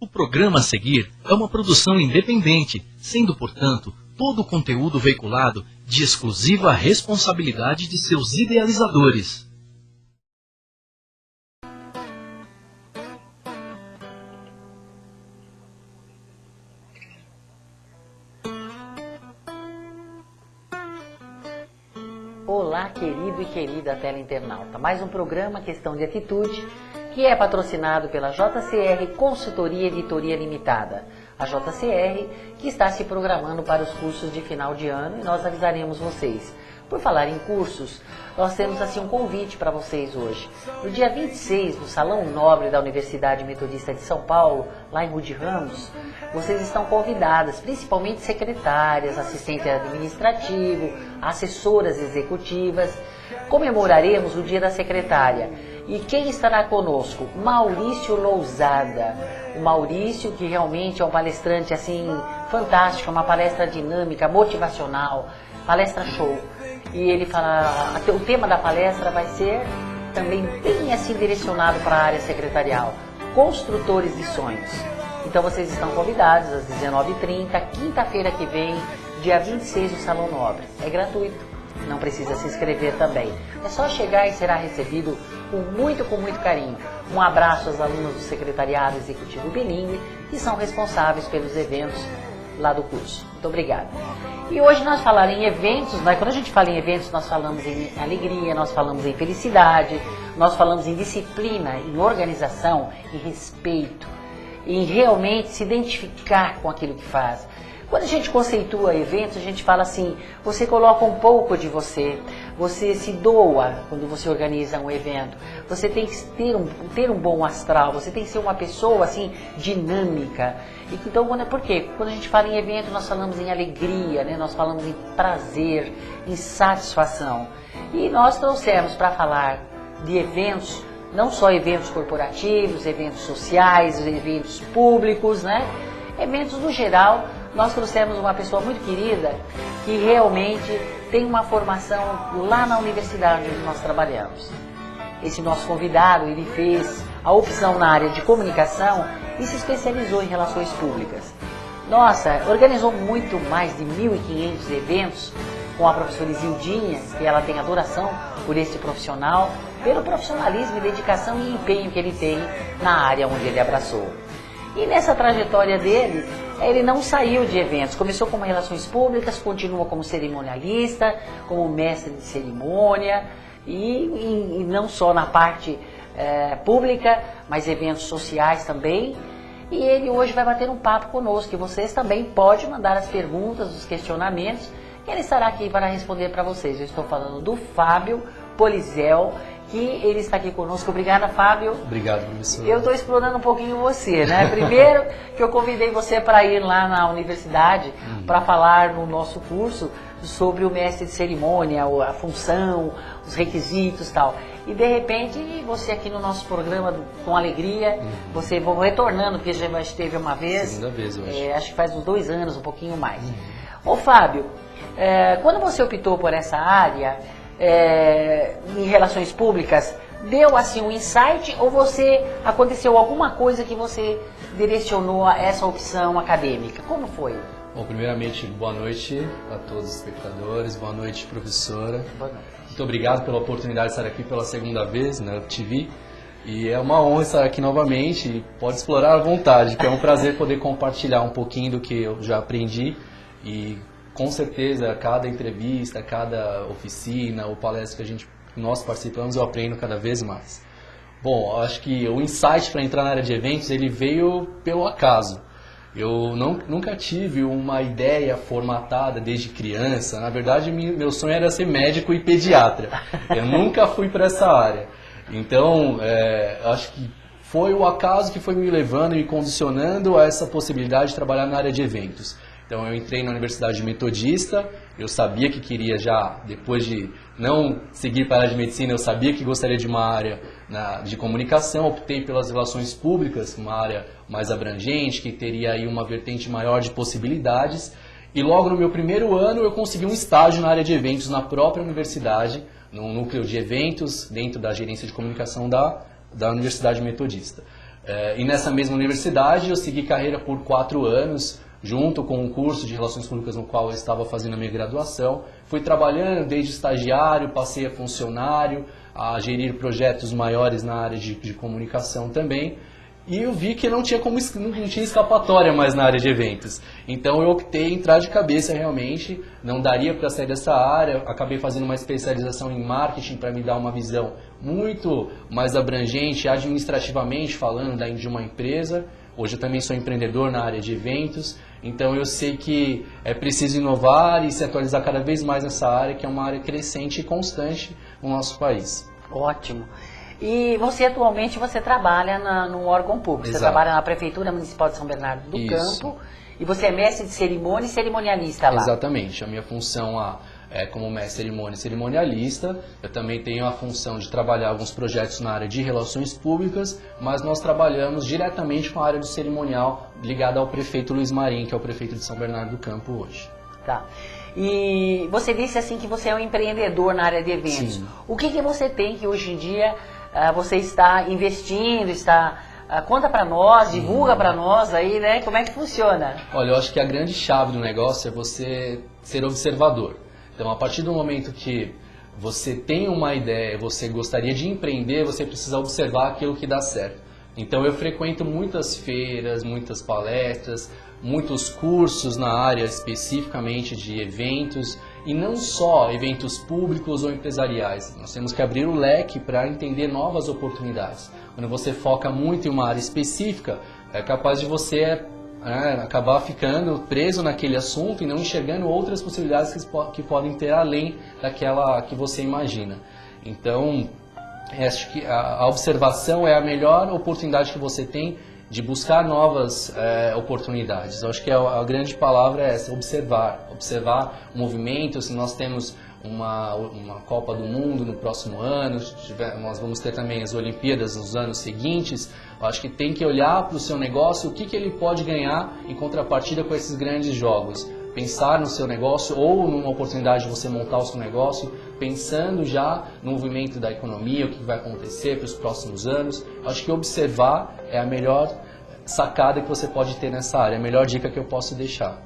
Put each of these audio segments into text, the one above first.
O programa a seguir é uma produção independente, sendo, portanto, todo o conteúdo veiculado de exclusiva responsabilidade de seus idealizadores. Olá, querido e querida teleinternauta. Mais um programa Questão de Atitude, que é patrocinado pela JCR Consultoria Editoria Limitada. A JCR que está se programando para os cursos de final de ano e nós avisaremos vocês. Por falar em cursos, nós temos assim um convite para vocês hoje. No dia 26, no Salão Nobre da Universidade Metodista de São Paulo, lá em Rude Ramos, vocês estão convidadas, principalmente secretárias, assistente administrativo, assessoras executivas. Comemoraremos o Dia da Secretária. E quem estará conosco? Maurício Lousada. O Maurício, que realmente é um palestrante assim fantástico, uma palestra dinâmica, motivacional, palestra show. E ele fala, o tema da palestra vai ser também bem assim direcionado para a área secretarial, construtores de sonhos. Então vocês estão convidados às 19h30, quinta-feira que vem, dia 26 no Salão Nobre. É gratuito, não precisa se inscrever também. É só chegar e será recebido com muito carinho. Um abraço aos alunos do Secretariado Executivo Bilíngue, que são responsáveis pelos eventos lá do curso. Muito obrigada. E hoje nós falaremos em eventos, né? Quando a gente fala em eventos, nós falamos em alegria, nós falamos em felicidade, nós falamos em disciplina, em organização, em respeito, em realmente se identificar com aquilo que faz. Quando a gente conceitua eventos, a gente fala assim, você coloca um pouco de você, você se doa quando você organiza um evento, você tem que ter um bom astral, você tem que ser uma pessoa assim, dinâmica. Então, por quê? Quando a gente fala em evento, nós falamos em alegria, né? Nós falamos em prazer, em satisfação. E nós trouxemos para falar de eventos, não só eventos corporativos, eventos sociais, eventos públicos, né? Eventos no geral. Nós trouxemos uma pessoa muito querida que realmente tem uma formação lá na universidade onde nós trabalhamos. Esse nosso convidado, ele fez a opção na área de comunicação e se especializou em relações públicas. Nossa, organizou muito mais de 1.500 eventos com a professora Isildinha, que ela tem adoração por esse profissional, pelo profissionalismo, dedicação e empenho que ele tem na área onde ele abraçou. E nessa trajetória dele, ele não saiu de eventos. Começou como relações públicas, continua como cerimonialista, como mestre de cerimônia, e não só na parte pública, mas eventos sociais também. E ele hoje vai bater um papo conosco, e vocês também podem mandar as perguntas, os questionamentos, que ele estará aqui para responder para vocês. Eu estou falando do Fábio Polizel, que ele está aqui conosco. Obrigada, Fábio. Obrigado, professor. Eu estou explorando um pouquinho você, né? Primeiro que eu convidei você para ir lá na universidade para falar no nosso curso sobre o mestre de cerimônia, a função, os requisitos e tal. E de repente, você aqui no nosso programa com alegria, você vou retornando, porque já esteve uma vez. Segunda vez, eu acho. Acho que faz uns 2 anos, um pouquinho mais. Ô Fábio, quando você optou por essa área, em relações públicas, deu assim um insight ou aconteceu alguma coisa que você direcionou a essa opção acadêmica? Como foi? Bom, primeiramente, boa noite a todos os espectadores, boa noite, professora. Boa noite. Muito obrigado pela oportunidade de estar aqui pela segunda vez na UFTV. E é uma honra estar aqui novamente, e pode explorar à vontade, que é um prazer poder compartilhar um pouquinho do que eu já aprendi. E com certeza, cada entrevista, cada oficina ou palestra que nós participamos, eu aprendo cada vez mais. Bom, acho que o insight para entrar na área de eventos, ele veio pelo acaso. Eu nunca tive uma ideia formatada desde criança. Na verdade, meu sonho era ser médico e pediatra. Eu nunca fui para essa área. Então, acho que foi o acaso que foi me levando e me condicionando a essa possibilidade de trabalhar na área de eventos. Então eu entrei na Universidade Metodista, eu sabia que queria já, depois de não seguir para a área de medicina, eu sabia que gostaria de uma área de comunicação, optei pelas relações públicas, uma área mais abrangente, que teria aí uma vertente maior de possibilidades. E logo no meu primeiro ano eu consegui um estágio na área de eventos na própria universidade, no núcleo de eventos dentro da gerência de comunicação da Universidade Metodista. E nessa mesma universidade eu segui carreira por 4 anos, junto com um curso de Relações Públicas no qual eu estava fazendo a minha graduação. Fui trabalhando desde estagiário, passei a funcionário, a gerir projetos maiores na área de comunicação também. E eu vi que não tinha escapatória mais na área de eventos. Então eu optei em entrar de cabeça realmente, não daria para sair dessa área. Acabei fazendo uma especialização em marketing para me dar uma visão muito mais abrangente, administrativamente falando, de uma empresa. Hoje eu também sou empreendedor na área de eventos, então eu sei que é preciso inovar e se atualizar cada vez mais nessa área, que é uma área crescente e constante no nosso país. Ótimo. E você atualmente trabalha no órgão público, Exato. Você trabalha na Prefeitura Municipal de São Bernardo do Isso. Campo e você é mestre de cerimônia e cerimonialista lá. Exatamente, a minha função é como mestre de cerimônia e cerimonialista. Eu também tenho a função de trabalhar alguns projetos na área de relações públicas, mas nós trabalhamos diretamente com a área do cerimonial ligada ao prefeito Luiz Marim, que é o prefeito de São Bernardo do Campo hoje. Tá. E você disse assim que você é um empreendedor na área de eventos. Sim. O que você tem que hoje em dia você está investindo, conta para nós, divulga para nós aí, né? Como é que funciona? Olha, eu acho que a grande chave do negócio é você ser observador. Então, a partir do momento que você tem uma ideia, você gostaria de empreender, você precisa observar aquilo que dá certo. Então, eu frequento muitas feiras, muitas palestras, muitos cursos na área especificamente de eventos, e não só eventos públicos ou empresariais. Nós temos que abrir o leque para entender novas oportunidades. Quando você foca muito em uma área específica, é capaz de você acabar ficando preso naquele assunto e não enxergando outras possibilidades que podem ter além daquela que você imagina. Então, acho que a observação é a melhor oportunidade que você tem de buscar novas oportunidades. Eu acho que a grande palavra é essa, observar o movimento. Se nós temos uma Copa do Mundo no próximo ano, nós vamos ter também as Olimpíadas nos anos seguintes, eu acho que tem que olhar para o seu negócio, o que ele pode ganhar em contrapartida com esses grandes jogos. Pensar no seu negócio ou numa oportunidade de você montar o seu negócio, pensando já no movimento da economia, o que vai acontecer para os próximos anos. Acho que observar é a melhor sacada que você pode ter nessa área, a melhor dica que eu posso deixar.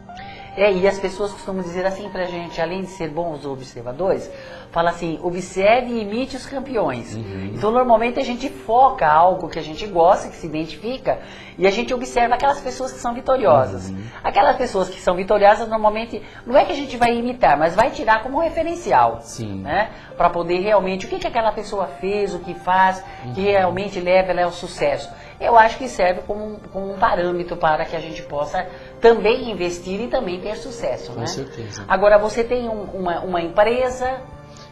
E as pessoas costumam dizer assim pra gente, além de ser bons observadores, fala assim, observe e imite os campeões. Então, normalmente a gente foca algo que a gente gosta, que se identifica, e a gente observa aquelas pessoas que são vitoriosas. Aquelas pessoas que são vitoriosas, normalmente, não é que a gente vai imitar, mas vai tirar como referencial. Sim. Né? Para poder realmente, o que aquela pessoa fez, o que faz, que realmente leva ela ao sucesso. Eu acho que serve como um parâmetro para que a gente possa também investir e também ter sucesso. Com né? certeza. Agora, você tem uma empresa...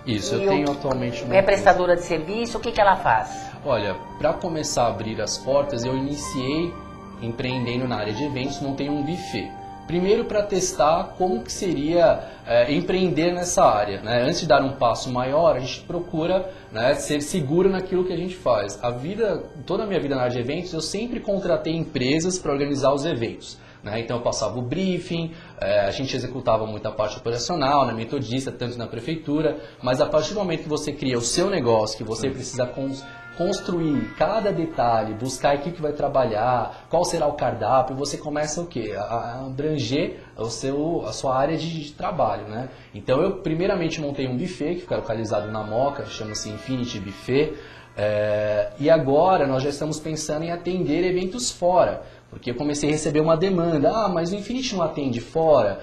Isso, eu tenho atualmente uma É prestadora de serviço, o que ela faz? Olha, para começar a abrir as portas, eu iniciei empreendendo na área de eventos, montei um buffet. Primeiro para testar como que seria empreender nessa área. Né? Antes de dar um passo maior, a gente procura ser seguro naquilo que a gente faz. Toda a minha vida na área de eventos, eu sempre contratei empresas para organizar os eventos. Então eu passava o briefing, a gente executava muita parte operacional na Metodista, tanto na prefeitura, mas a partir do momento que você cria o seu negócio, que você precisa construir cada detalhe, buscar a equipe que vai trabalhar, qual será o cardápio, você começa o quê? A abranger a sua área de trabalho. Né? Então eu primeiramente montei um buffet que fica localizado na Moca, chama-se Infinity Buffet, e agora nós já estamos pensando em atender eventos fora. Porque eu comecei a receber uma demanda, mas o Infinity não atende fora,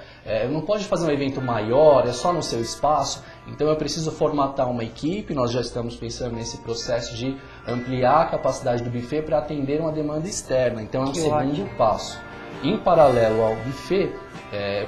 não pode fazer um evento maior, é só no seu espaço. Então eu preciso formatar uma equipe, nós já estamos pensando nesse processo de ampliar a capacidade do buffet para atender uma demanda externa. Então é um segundo passo. Em paralelo ao buffet,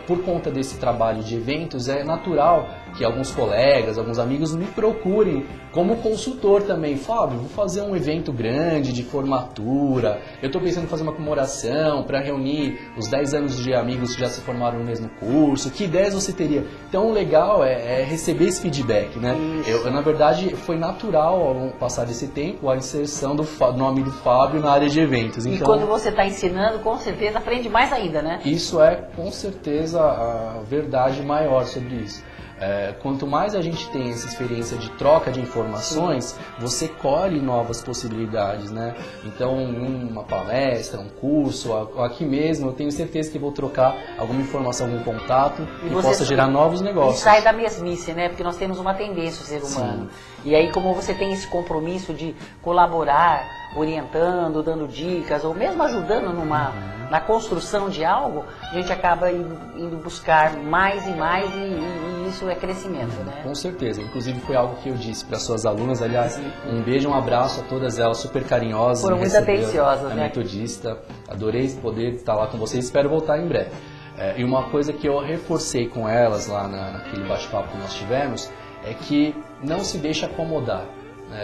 por conta desse trabalho de eventos, é natural que alguns colegas, alguns amigos me procurem como consultor também. Fábio, vou fazer um evento grande de formatura, eu estou pensando em fazer uma comemoração para reunir os 10 anos de amigos que já se formaram no mesmo curso, que ideias você teria? Então o legal é receber esse feedback. Né? Na verdade, foi natural ao passar desse tempo a inserção do nome do Fábio na área de eventos. E então, quando você está ensinando, com certeza aprende mais ainda, né? Isso é com certeza a verdade maior sobre isso. Quanto mais a gente tem essa experiência de troca de informações, você colhe novas possibilidades, né? Então, uma palestra, um curso, aqui mesmo, eu tenho certeza que vou trocar alguma informação, algum contato e possa gerar novos negócios. E sai da mesmice, né? Porque nós temos uma tendência, o ser humano. Sim. E aí, como você tem esse compromisso de colaborar, orientando, dando dicas, ou mesmo ajudando na construção de algo, a gente acaba indo buscar mais e mais e isso é crescimento, né? Com certeza. Inclusive foi algo que eu disse para suas alunas, aliás, um beijo, um abraço a todas elas, super carinhosas. Foram muito atenciosas, né? Metodista, adorei poder estar lá com vocês, espero voltar em breve. E uma coisa que eu reforcei com elas lá naquele bate-papo que nós tivemos, é que não se deixe acomodar.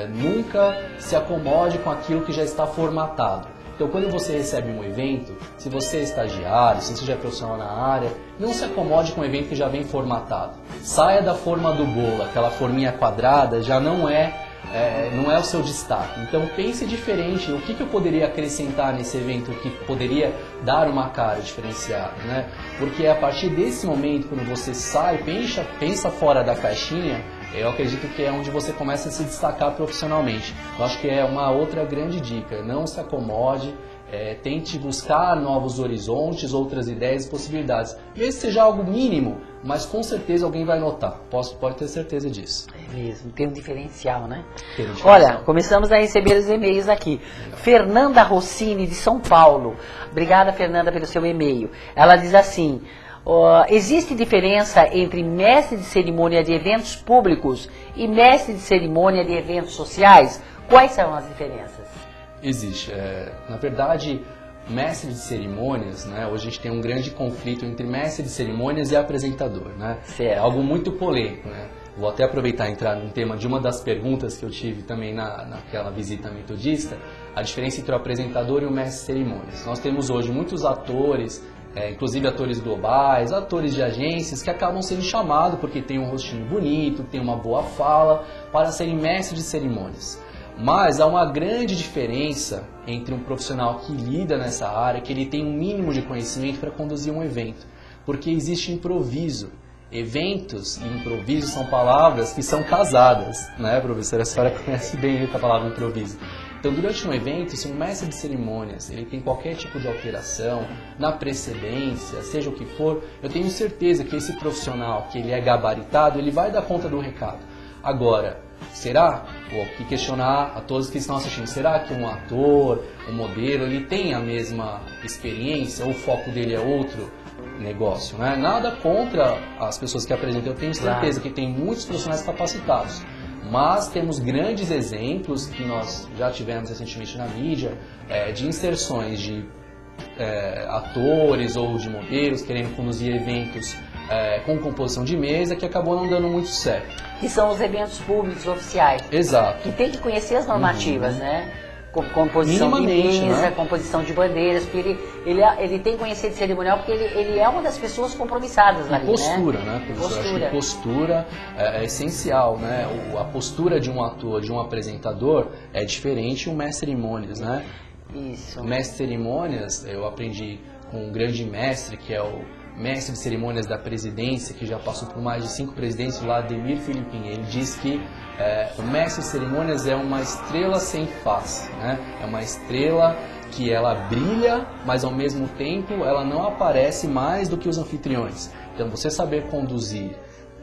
Nunca se acomode com aquilo que já está formatado. Então, quando você recebe um evento, se você é estagiário, se você já é profissional na área, não se acomode com um evento que já vem formatado. Saia da forma do bolo, aquela forminha quadrada já não é o seu destaque. Então, pense diferente, o que eu poderia acrescentar nesse evento que poderia dar uma cara diferenciada, né? Porque a partir desse momento, quando você sai, pensa fora da caixinha, eu acredito que é onde você começa a se destacar profissionalmente. Eu acho que é uma outra grande dica. Não se acomode, tente buscar novos horizontes, outras ideias e possibilidades. Mesmo que seja algo mínimo, mas com certeza alguém vai notar. Pode ter certeza disso. É mesmo, tem um diferencial, né? Olha, começamos a receber os e-mails aqui. Fernanda Rossini, de São Paulo. Obrigada, Fernanda, pelo seu e-mail. Ela diz assim... existe diferença entre mestre de cerimônia de eventos públicos e mestre de cerimônia de eventos sociais? Quais são as diferenças? Existe. Na verdade, mestre de cerimônias, né, hoje a gente tem um grande conflito entre mestre de cerimônias e apresentador. Né? É algo muito polêmico. Né? Vou até aproveitar e entrar no tema de uma das perguntas que eu tive também naquela visita metodista, a diferença entre o apresentador e o mestre de cerimônias. Nós temos hoje muitos atores, inclusive atores globais, atores de agências que acabam sendo chamados porque tem um rostinho bonito, tem uma boa fala, para serem mestres de cerimônias. Mas há uma grande diferença entre um profissional que lida nessa área, que ele tem um mínimo de conhecimento para conduzir um evento, porque existe improviso. Eventos e improviso são palavras que são casadas, né, professora? A senhora conhece bem a palavra improviso. Então, durante um evento, se um mestre de cerimônias ele tem qualquer tipo de alteração na precedência, seja o que for, eu tenho certeza que esse profissional, que ele é gabaritado, ele vai dar conta do recado. Agora, será, vou aqui questionar a todos que estão assistindo, será que um ator, um modelo, ele tem a mesma experiência ou o foco dele é outro negócio? Né? Nada contra as pessoas que apresentam, eu tenho certeza que tem muitos profissionais capacitados. Mas temos grandes exemplos que nós já tivemos recentemente na mídia, de inserções de atores ou de modelos querendo conduzir eventos com composição de mesa que acabou não dando muito certo. Que são os eventos públicos oficiais. Exato. Que tem que conhecer as normativas, né? Composição de mesa, né? Composição de bandeiras, porque ele tem conhecimento cerimonial porque ele é uma das pessoas compromissadas ali, postura, né? Professor? Acho que postura é essencial, né? A postura de um ator, de um apresentador é diferente do mestre de cerimônias, né? Isso. O mestre de cerimônias, eu aprendi com um grande mestre, que é o mestre de cerimônias da presidência, que já passou por mais de 5 presidentes, o Ademir Filipim. Ele diz que o mestre de cerimônias é uma estrela sem face, né? É uma estrela que ela brilha, mas ao mesmo tempo ela não aparece mais do que os anfitriões. Então você saber conduzir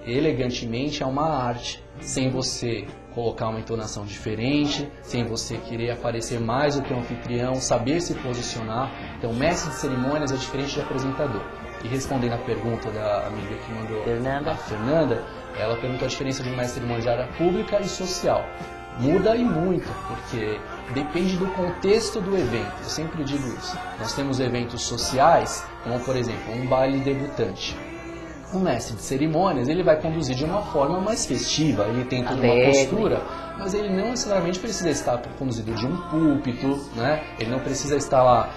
elegantemente é uma arte, sem você colocar uma entonação diferente, sem você querer aparecer mais do que o anfitrião, saber se posicionar. Então mestre de cerimônias é diferente de apresentador. E respondendo a pergunta da amiga que mandou, a Fernanda, ela perguntou a diferença de um mestre de cerimônias de área pública e social. Muda e muito, porque depende do contexto do evento, eu sempre digo isso. Nós temos eventos sociais, como por exemplo, um baile debutante. O mestre de cerimônias, ele vai conduzir de uma forma mais festiva, ele tem toda uma postura, mas ele não necessariamente precisa estar conduzido de um púlpito, né? Ele não precisa estar lá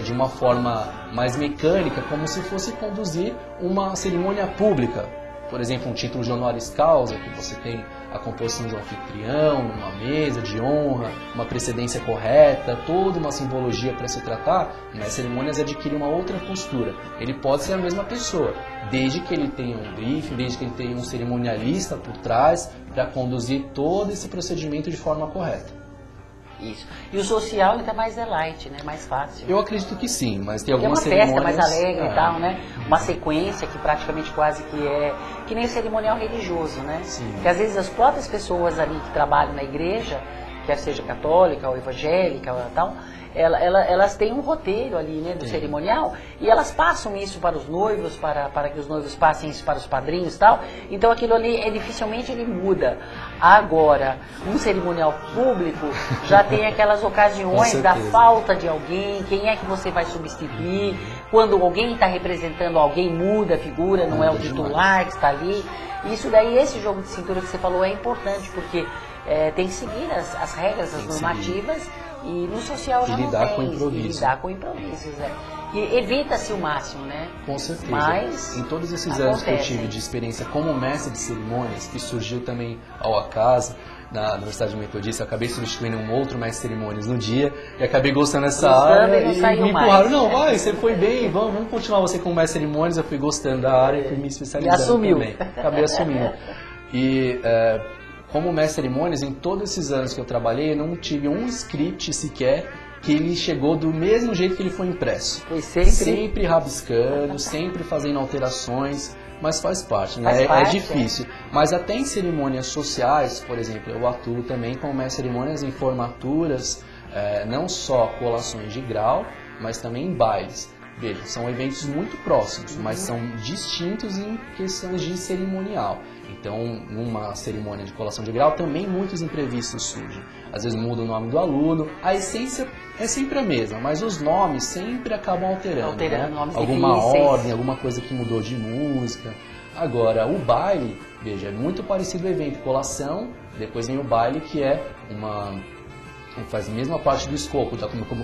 de uma forma mais mecânica, como se fosse conduzir uma cerimônia pública. por exemplo, um título de honoris causa, que você tem a composição de um anfitrião, uma mesa de honra, uma precedência correta, toda uma simbologia para se tratar, nas cerimônias adquire uma outra postura. Ele pode ser a mesma pessoa, desde que ele tenha um briefing, desde que ele tenha um cerimonialista por trás, para conduzir todo esse procedimento de forma correta. Isso. E o social ainda mais light, né? Mais fácil. Eu acredito que sim, mas tem É algumas uma festa cerimônias... mais alegre e tal, né? Uma sequência que praticamente quase que é... Que nem o cerimonial religioso, né? Sim. Que às vezes as próprias pessoas ali que trabalham na igreja, quer seja católica ou evangélica ou tal, elas têm um roteiro ali, né, do cerimonial, e elas passam isso para os noivos, para que os noivos passem isso para os padrinhos e tal. Então aquilo ali, dificilmente ele muda. Agora, um cerimonial público já tem aquelas ocasiões da falta de alguém, quem é que você vai substituir, quando alguém está representando alguém, muda a figura, não é o titular que está ali. Isso daí, esse jogo de cintura que você falou é importante, porque tem que seguir as regras, as normativas. E no social já não tem, e lidar com improvisos, né? E evita-se o máximo, né? Com certeza. Mas em todos esses anos que eu tive de experiência como mestre de cerimônias, que surgiu também ao acaso na Universidade Metodista, eu acabei substituindo um outro mestre de cerimônias no dia e acabei gostando dessa área e me empurraram. Não, vai, você foi bem, vamos continuar você como mestre de cerimônias. Eu fui gostando da área e fui me especializando também. Acabei assumindo. E como mestre de cerimônias, em todos esses anos que eu trabalhei, eu não tive um script sequer que ele chegou do mesmo jeito que ele foi impresso. Foi sempre rabiscando, sempre fazendo alterações, mas faz parte, né? É difícil. Mas até em cerimônias sociais, por exemplo, eu atuo também como mestre de cerimônias em formaturas, não só colações de grau, mas também em bailes. Veja, são eventos muito próximos, mas são distintos em questões de cerimonial. Então, numa cerimônia de colação de grau, também muitos imprevistos surgem. Às vezes muda o nome do aluno, a essência é sempre a mesma, mas os nomes sempre acabam alterando, né? Alguma ordem, alguma coisa que mudou de música. Agora, o baile, veja, é muito parecido ao evento colação, depois vem o baile, que é faz a mesma parte do escopo,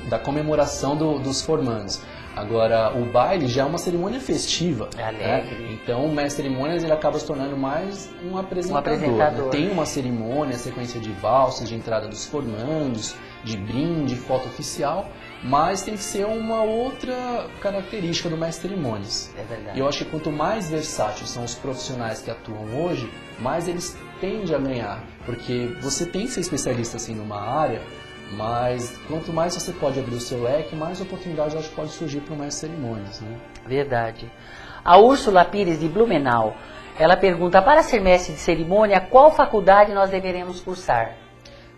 da comemoração dos formandos. Agora, o baile já é uma cerimônia festiva. É alegre. Né? Então, o mestre de cerimônias ele acaba se tornando mais um apresentador. Né? Tem uma cerimônia, sequência de valsas, de entrada dos formandos, de brinde, foto oficial, mas tem que ser uma outra característica do mestre de cerimônias. É verdade. E eu acho que quanto mais versáteis são os profissionais que atuam hoje, mais eles tendem a ganhar. Porque você tem que ser especialista assim numa área, mas quanto mais você pode abrir o seu leque, mais oportunidade eu acho que pode surgir para o mestre de cerimônias, né? Verdade. A Úrsula Pires de Blumenau, ela pergunta, para ser mestre de cerimônia, qual faculdade nós deveremos cursar?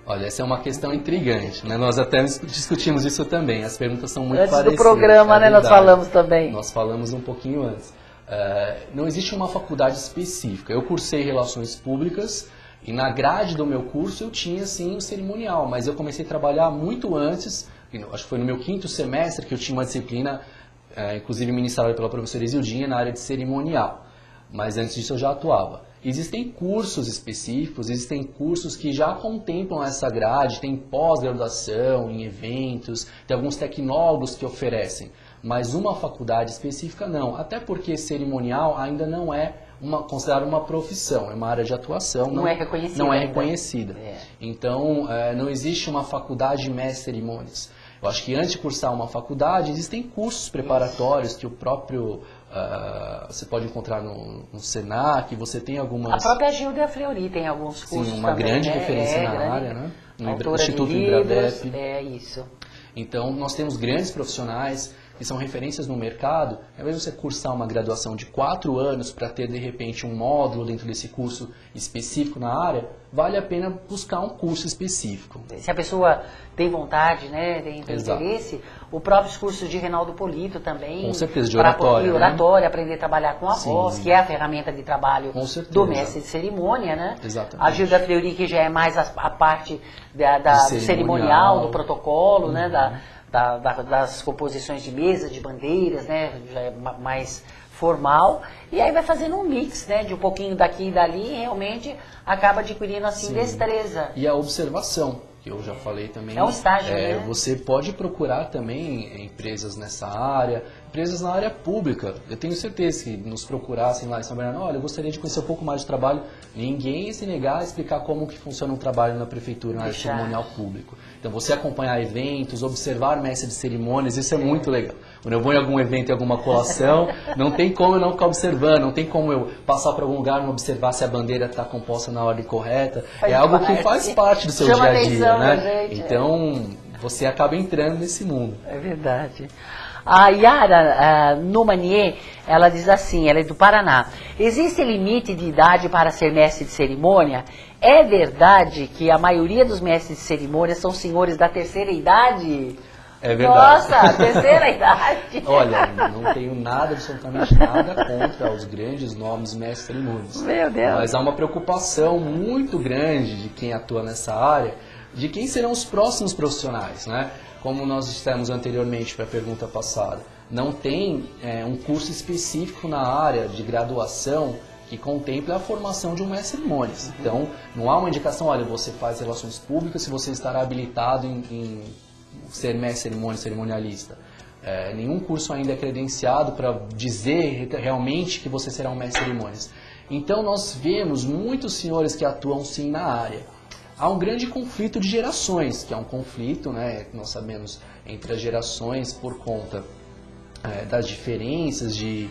Olha, essa é uma questão intrigante, né? Nós até discutimos isso também, as perguntas são muito parecidas. Antes do programa, né, nós falamos também. Nós falamos um pouquinho antes. Não existe uma faculdade específica. Eu cursei Relações Públicas, e na grade do meu curso eu tinha sim o cerimonial, mas eu comecei a trabalhar muito antes, acho que foi no meu 5º semestre que eu tinha uma disciplina, inclusive ministrada pela professora Isildinha, na área de cerimonial. Mas antes disso eu já atuava. Existem cursos específicos, existem cursos que já contemplam essa grade, tem pós-graduação em eventos, tem alguns tecnólogos que oferecem, mas uma faculdade específica não, até porque cerimonial ainda não é considerada uma profissão, é uma área de atuação, não é reconhecida. Não é reconhecida. Então, não existe uma faculdade de mestre de cerimônias. Eu acho que antes de cursar uma faculdade, existem cursos preparatórios que o próprio você pode encontrar no Senac, você tem algumas... A própria Gilda Fleury tem alguns cursos. Sim, uma também, grande referência na área, né? No Instituto Ibradep. É isso. Então, nós temos grandes profissionais que são referências no mercado. Ao invés de você cursar uma graduação de 4 anos para ter, de repente, um módulo dentro desse curso específico na área, vale a pena buscar um curso específico. Se a pessoa tem vontade, né, tem interesse, o próprio curso de Reinaldo Polito também. Com certeza, de oratória. Oratória, aprender a trabalhar com a voz, que é a ferramenta de trabalho do mestre de cerimônia, né? Exatamente. A Gilda Fleury, que já é mais a parte do cerimonial, do protocolo, né, das composições de mesa, de bandeiras, né, já é mais formal, e aí vai fazendo um mix, né, de um pouquinho daqui e dali, e realmente acaba adquirindo assim destreza. E a observação, que eu já falei também. É um estágio, né? Você pode procurar também empresas nessa área, empresas na área pública. Eu tenho certeza que nos procurassem lá em São Bernardo, olha, eu gostaria de conhecer um pouco mais do trabalho. Ninguém se negar a explicar como que funciona um trabalho na prefeitura, na área cerimonial público. Então, você acompanhar eventos, observar mestre de cerimônias, isso é muito legal. Quando eu vou em algum evento, em alguma colação, não tem como eu não ficar observando, não tem como eu passar por algum lugar e não observar se a bandeira está composta na ordem correta. É algo que faz parte do seu dia a dia, né? Então, você acaba entrando nesse mundo. É verdade. A Yara Numanier, ela diz assim, ela é do Paraná. Existe limite de idade para ser mestre de cerimônia? É verdade que a maioria dos mestres de cerimônia são senhores da terceira idade? É verdade. Nossa, terceira idade. Olha, não tenho nada, absolutamente nada contra os grandes nomes mestres de cerimônias. Meu Deus. Mas há uma preocupação muito grande de quem atua nessa área, de quem serão os próximos profissionais, né? Como nós dissemos anteriormente para a pergunta passada, não tem um curso específico na área de graduação que contemple a formação de um mestre de cerimônias. Então, não há uma indicação, olha, você faz relações públicas se você estará habilitado em ser mestre de cerimônia, cerimonialista. Nenhum curso ainda é credenciado para dizer realmente que você será um mestre de cerimônias. Então, nós vemos muitos senhores que atuam sim na área. Há um grande conflito de gerações, que é um conflito, né, que nós sabemos, entre as gerações por conta das diferenças de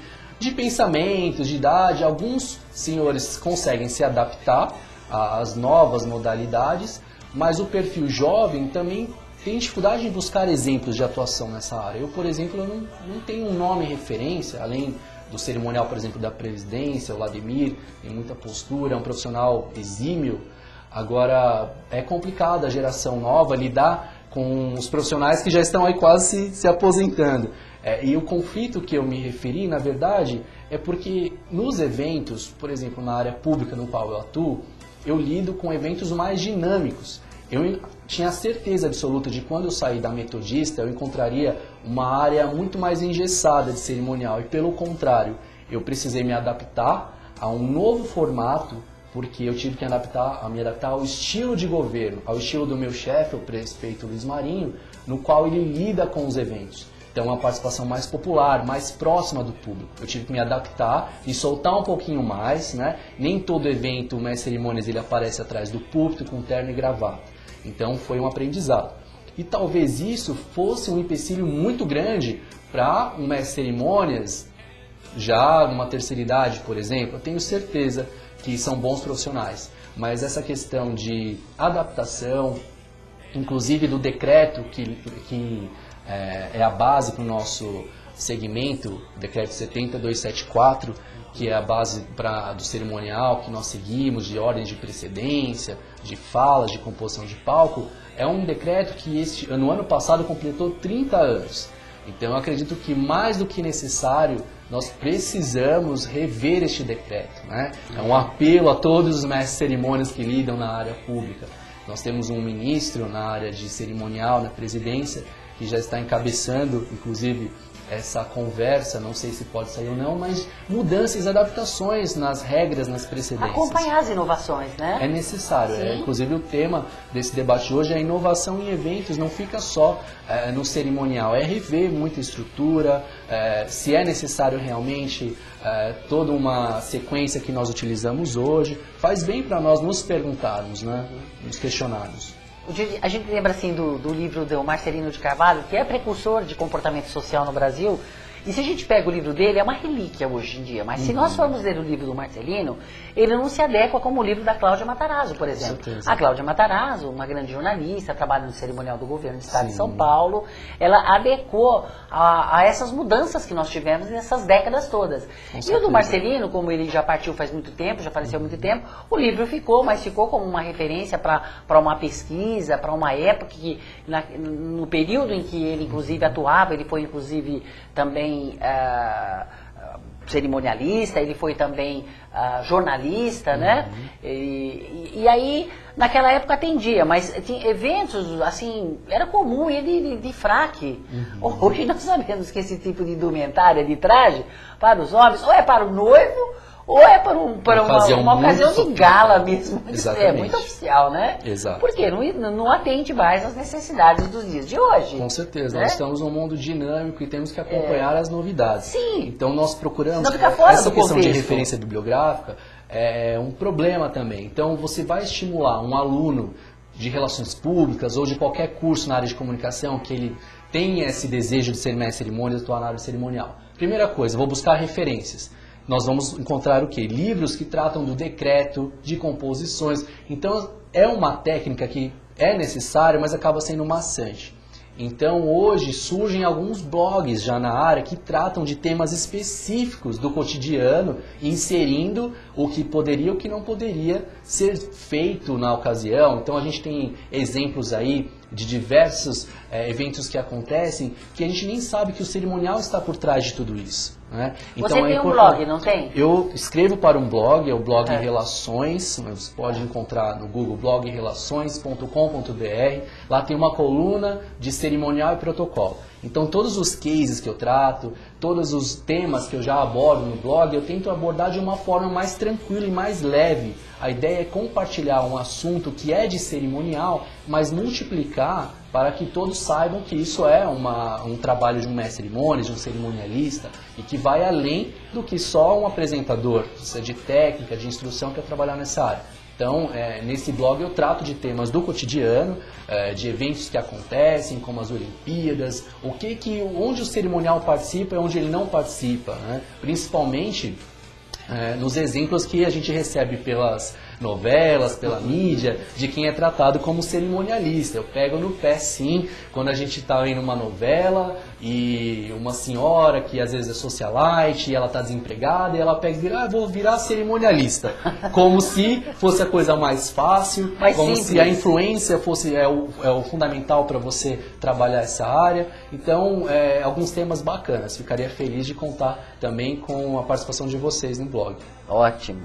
pensamentos, de idade. Alguns senhores conseguem se adaptar às novas modalidades, mas o perfil jovem também tem dificuldade de buscar exemplos de atuação nessa área. Eu, por exemplo, não tenho um nome referência, além do cerimonial, por exemplo, da Previdência, o Lademir, tem muita postura, é um profissional exímio. Agora, é complicado a geração nova lidar com os profissionais que já estão aí quase se aposentando. E o conflito que eu me referi, na verdade, é porque nos eventos, por exemplo, na área pública no qual eu atuo, eu lido com eventos mais dinâmicos. Eu tinha certeza absoluta de quando eu saí da metodista, eu encontraria uma área muito mais engessada de cerimonial. E pelo contrário, eu precisei me adaptar a um novo formato, porque eu tive que me adaptar ao estilo de governo, ao estilo do meu chefe, o prefeito Luiz Marinho, no qual ele lida com os eventos. Então, uma participação mais popular, mais próxima do público. Eu tive que me adaptar e soltar um pouquinho mais, né? Nem todo evento, o mestre de cerimônias, ele aparece atrás do púlpito com terno e gravata. Então, foi um aprendizado. E talvez isso fosse um empecilho muito grande para um mestre de cerimônias, já numa terceira idade, por exemplo. Eu tenho certeza que são bons profissionais, mas essa questão de adaptação, inclusive do decreto que é a base para o nosso segmento, o decreto 70274, que é a base do cerimonial que nós seguimos, de ordens de precedência, de falas, de composição de palco, é um decreto que no ano passado completou 30 anos. Então eu acredito que mais do que necessário, nós precisamos rever este decreto, né? É um apelo a todos os mestres de cerimônias que lidam na área pública. Nós temos um ministro na área de cerimonial, na presidência, que já está encabeçando, inclusive, essa conversa, não sei se pode sair ou não, mas mudanças, adaptações nas regras, nas precedências. Acompanhar as inovações, né? É necessário. Inclusive o tema desse debate hoje é a inovação em eventos, não fica só no cerimonial, é rever muita estrutura, se é necessário realmente toda uma sequência que nós utilizamos hoje. Faz bem para nós nos perguntarmos, né? Nos questionarmos. A gente lembra assim do livro do Marcelino de Carvalho, que é precursor de comportamento social no Brasil. E se a gente pega o livro dele, é uma relíquia hoje em dia. Mas se nós formos ler o livro do Marcelino, ele não se adequa como o livro da Cláudia Matarazzo, por exemplo. A Cláudia Matarazzo, uma grande jornalista, trabalha no cerimonial do governo do Estado de São Paulo, ela adequou a essas mudanças que nós tivemos nessas décadas todas. E o do Marcelino, como ele já partiu faz muito tempo, já faleceu há muito tempo, o livro ficou, mas ficou como uma referência para uma pesquisa, para uma época que, no período em que ele, inclusive, atuava, ele foi, inclusive, também cerimonialista, ele foi também jornalista, né? E aí, naquela época atendia, mas tinha eventos, assim, era comum ele de fraque. Hoje nós sabemos que esse tipo de indumentária, de traje, para os homens, ou é para o noivo, ou é para uma ocasião de muito gala mesmo. É Exatamente. muito oficial, né? Exato. Porque não atende mais às necessidades dos dias de hoje. Com certeza, né? nós estamos num mundo dinâmico e temos que acompanhar as novidades. Sim. Então nós procuramos, Não fica fora essa do questão de contexto. referência bibliográfica é um problema também. Então você vai estimular um aluno de relações públicas ou de qualquer curso na área de comunicação que ele tenha esse desejo de ser mestre de cerimônias, atuar na área cerimonial. Primeira coisa, vou buscar referências. Nós vamos encontrar o quê? Livros que tratam do decreto, de composições. Então é uma técnica que é necessária, mas acaba sendo maçante. Então hoje surgem alguns blogs já na área que tratam de temas específicos do cotidiano, inserindo o que poderia e o que não poderia ser feito na ocasião. Então a gente tem exemplos aí de diversos eventos que acontecem que a gente nem sabe que o cerimonial está por trás de tudo isso. Né? Então, Você tem um blog, não tem? Eu escrevo para um blog, é o blog Relações, você pode encontrar no Google blogrelações.com.br, lá tem uma coluna de cerimonial e protocolo. Então todos os cases que eu trato, todos os temas que eu já abordo no blog, eu tento abordar de uma forma mais tranquila e mais leve. A ideia é compartilhar um assunto que é de cerimonial, mas multiplicar para que todos saibam que isso é um trabalho de um mestre de cerimônias, de um cerimonialista, e que vai além do que só um apresentador, precisa de técnica, de instrução que é trabalhar nessa área. Então, nesse blog eu trato de temas do cotidiano, de eventos que acontecem, como as Olimpíadas, onde o cerimonial participa e onde ele não participa, né? Principalmente nos exemplos que a gente recebe pelas novelas, pela mídia, de quem é tratado como cerimonialista. Eu pego no pé, sim, quando a gente está vendo uma novela e uma senhora que às vezes é socialite e ela está desempregada e ela pega e vira, vou virar cerimonialista. Como se fosse a coisa mais fácil, como simples. se a influência fosse o fundamental para você trabalhar essa área. Então, alguns temas bacanas. Ficaria feliz de contar também com a participação de vocês no blog. Ótimo.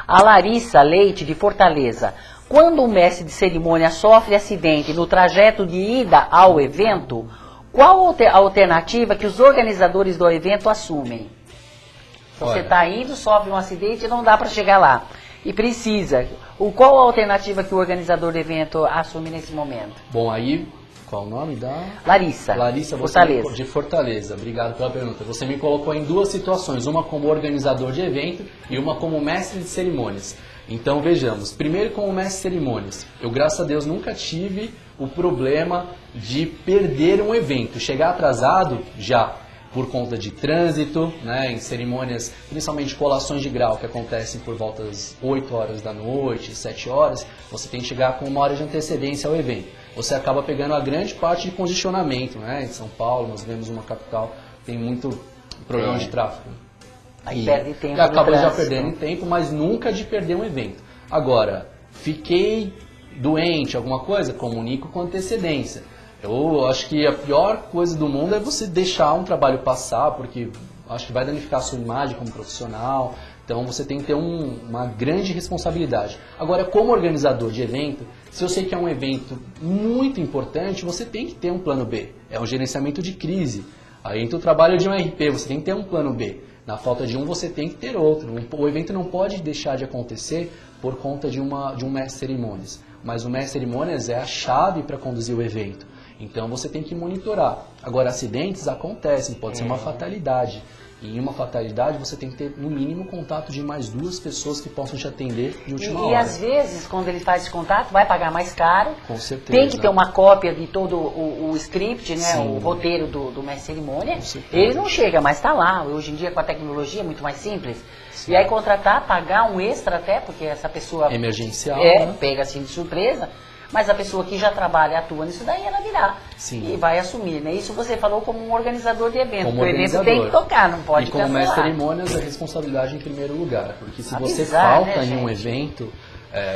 A Larissa Leite, de Fortaleza. Quando o mestre de cerimônia sofre acidente no trajeto de ida ao evento, qual a alternativa que os organizadores do evento assumem? Se você está indo, sofre um acidente e não dá para chegar lá. E precisa. Qual a alternativa que o organizador do evento assume nesse momento? Bom, aí, qual o nome da... Larissa, Fortaleza. De Fortaleza. Obrigado pela pergunta. Você me colocou em duas situações, uma como organizador de evento e uma como mestre de cerimônias. Então vejamos, primeiro como mestre de cerimônias. Eu, graças a Deus, nunca tive o problema de perder um evento. Chegar atrasado, já, por conta de trânsito, né, em cerimônias, principalmente colações de grau, que acontecem por volta das 8 horas da noite, 7 horas, você tem que chegar com 1 hora de antecedência ao evento. Você acaba pegando a grande parte de congestionamento, né? Em São Paulo, nós vemos uma capital que tem muito problema de tráfego. Aí perde tempo. E acaba já perdendo tempo, mas nunca de perder um evento. Agora, fiquei doente, alguma coisa, comunico com antecedência. Eu acho que a pior coisa do mundo é você deixar um trabalho passar, porque acho que vai danificar a sua imagem como profissional. Então você tem que ter uma grande responsabilidade. Agora, como organizador de evento, se eu sei que é um evento muito importante, você tem que ter um plano B. É um gerenciamento de crise. Aí entra o trabalho de um RP, você tem que ter um plano B. Na falta de um, você tem que ter outro. O evento não pode deixar de acontecer por conta de um mestre de cerimônias. Mas o mestre de cerimônias é a chave para conduzir o evento. Então você tem que monitorar. Agora, acidentes acontecem, pode ser uma fatalidade. E em uma fatalidade você tem que ter, no mínimo, contato de mais 2 pessoas que possam te atender de última hora. E às vezes, quando ele faz esse contato, vai pagar mais caro. Com certeza. Tem que ter uma cópia de todo o script, né, Sim. o roteiro do mestre de cerimônia. Com certeza. Ele não chega, mas está lá. Hoje em dia, com a tecnologia, é muito mais simples. Sim. E aí contratar, pagar um extra até, porque essa pessoa... emergencial, né? Pega assim de surpresa. Mas a pessoa que já trabalha, atua nisso daí, ela virá. Sim. E vai assumir, né? Isso você falou como um organizador de evento. Como o evento tem que tocar, não pode cancelar. E como mestre de cerimônias, a responsabilidade em primeiro lugar. Porque se você Avisar, falta né, em um gente? evento,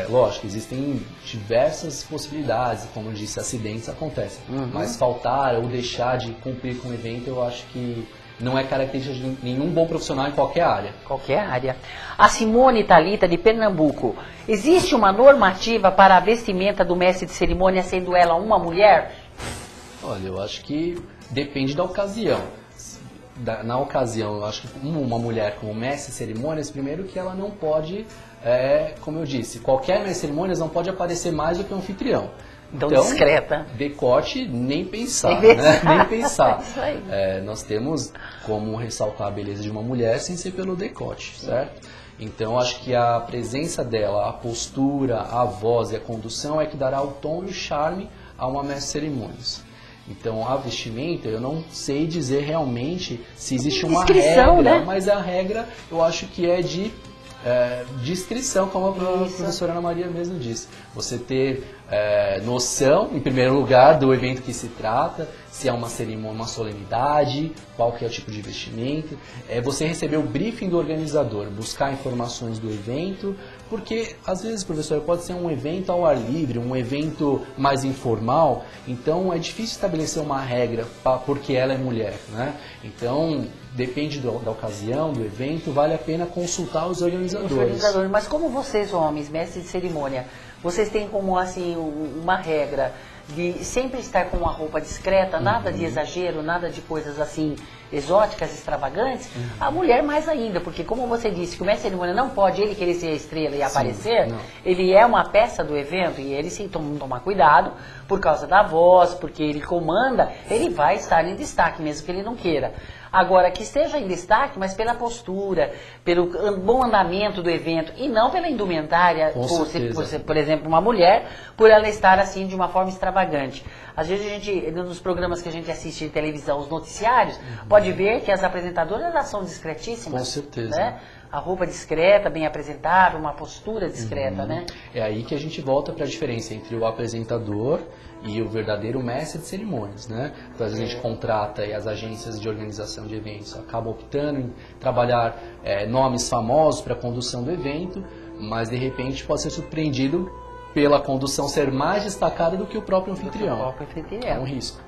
lógico, existem diversas possibilidades. Como eu disse, acidentes acontecem. Mas faltar ou deixar de cumprir com o evento, eu acho que não é característica de nenhum bom profissional em qualquer área. Qualquer área. A Simone Thalita, de Pernambuco. Existe uma normativa para a vestimenta do mestre de cerimônia, sendo ela uma mulher? Olha, eu acho que depende da ocasião. na ocasião, eu acho que uma mulher como mestre de cerimônias, primeiro que ela não pode, como eu disse, qualquer mestre de cerimônias não pode aparecer mais do que um anfitrião. Então, discreta. Decote, nem pensar, Nem né? pensar. Nem pensar. Isso aí. Nós temos como ressaltar a beleza de uma mulher sem ser pelo decote, certo? Então, acho que a presença dela, a postura, a voz e a condução é que dará o tom e o charme a uma mestre de cerimônias. Então, a vestimenta, eu não sei dizer realmente se existe uma Descrição, regra, né? mas a regra eu acho que é de descrição, como a professora Ana Maria mesmo disse. Você ter noção, em primeiro lugar, do evento que se trata, se é uma cerimônia, uma solenidade, qual que é o tipo de vestimento. Você receber o briefing do organizador, buscar informações do evento, porque às vezes, professor, pode ser um evento ao ar livre, um evento mais informal, então é difícil estabelecer uma regra porque ela é mulher, né? Então, depende da ocasião, do evento, vale a pena consultar os organizadores. Mas como vocês, homens, mestres de cerimônia, vocês têm como assim uma regra de sempre estar com uma roupa discreta, nada de exagero, nada de coisas assim exóticas, extravagantes? A mulher mais ainda, porque como você disse que o mestre de cerimônia não pode ele querer ser a estrela e aparecer, não. ele é uma peça do evento e ele sim tomar cuidado por causa da voz, porque ele comanda, ele vai estar em destaque mesmo que ele não queira. Agora, que esteja em destaque, mas pela postura, pelo bom andamento do evento e não pela indumentária, por exemplo, uma mulher, por ela estar assim de uma forma extravagante. Às vezes a gente, nos programas que a gente assiste de televisão, os noticiários, pode ver que as apresentadoras elas são discretíssimas. Com certeza. Né? A roupa discreta, bem apresentável, uma postura discreta, né? É aí que a gente volta para a diferença entre o apresentador e o verdadeiro mestre de cerimônias, né? Então, às vezes a gente contrata e as agências de organização de eventos acabam optando em trabalhar nomes famosos para a condução do evento, mas de repente pode ser surpreendido pela condução ser mais destacada do que o próprio anfitrião. É um risco.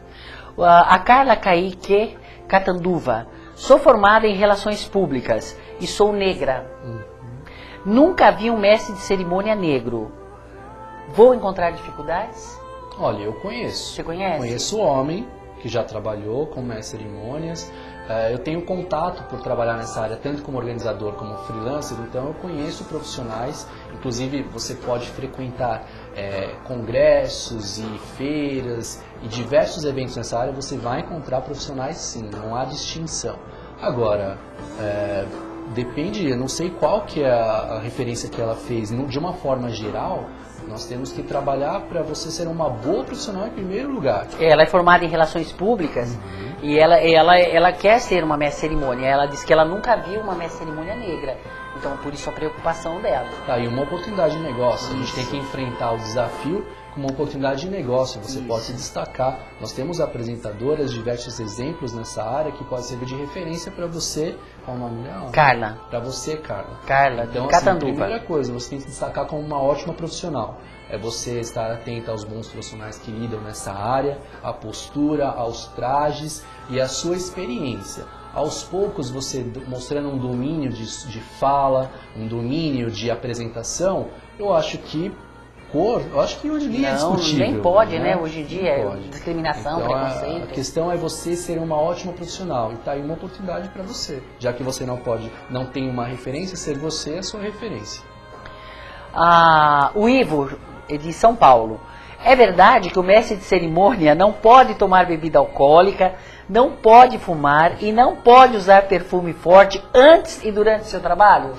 A Carla Kaique Catanduva. Sou formada em Relações Públicas e sou negra. Nunca vi um mestre de cerimônia negro. Vou encontrar dificuldades? Olha, eu conheço. Você conhece? Conheço homem que já trabalhou com mestre de cerimônias. Eu tenho contato por trabalhar nessa área, tanto como organizador como freelancer, então eu conheço profissionais. Inclusive, você pode frequentar congressos e feiras e diversos eventos nessa área, você vai encontrar profissionais sim, não há distinção. Agora, depende, eu não sei qual que é a referência que ela fez, de uma forma geral. Nós temos que trabalhar para você ser uma boa profissional em primeiro lugar. Ela é formada em Relações Públicas e ela quer ser uma mestre de cerimônia. Ela diz que ela nunca viu uma mestre de cerimônia negra. Então, por isso a preocupação dela. Tá aí uma oportunidade de negócio. A gente tem que enfrentar o desafio como uma oportunidade de negócio. Você pode se destacar. Nós temos apresentadoras, diversos exemplos nessa área que pode servir de referência para você. Qual o nome dela? Carla. Para você, Carla. Carla, então, assim, a primeira coisa, você tem que se destacar como uma ótima profissional. É você estar atento aos bons profissionais que lidam nessa área, à postura, aos trajes e à sua experiência. Aos poucos, você mostrando um domínio de fala, um domínio de apresentação, eu acho que hoje nem é discutível. Nem pode, né? Hoje em dia é discriminação, então, preconceito. A questão é você ser uma ótima profissional e tá aí uma oportunidade para você. Já que você não tem uma referência, ser você a sua referência. O Ivo, de São Paulo. É verdade que o mestre de cerimônia não pode tomar bebida alcoólica, não pode fumar e não pode usar perfume forte antes e durante o seu trabalho?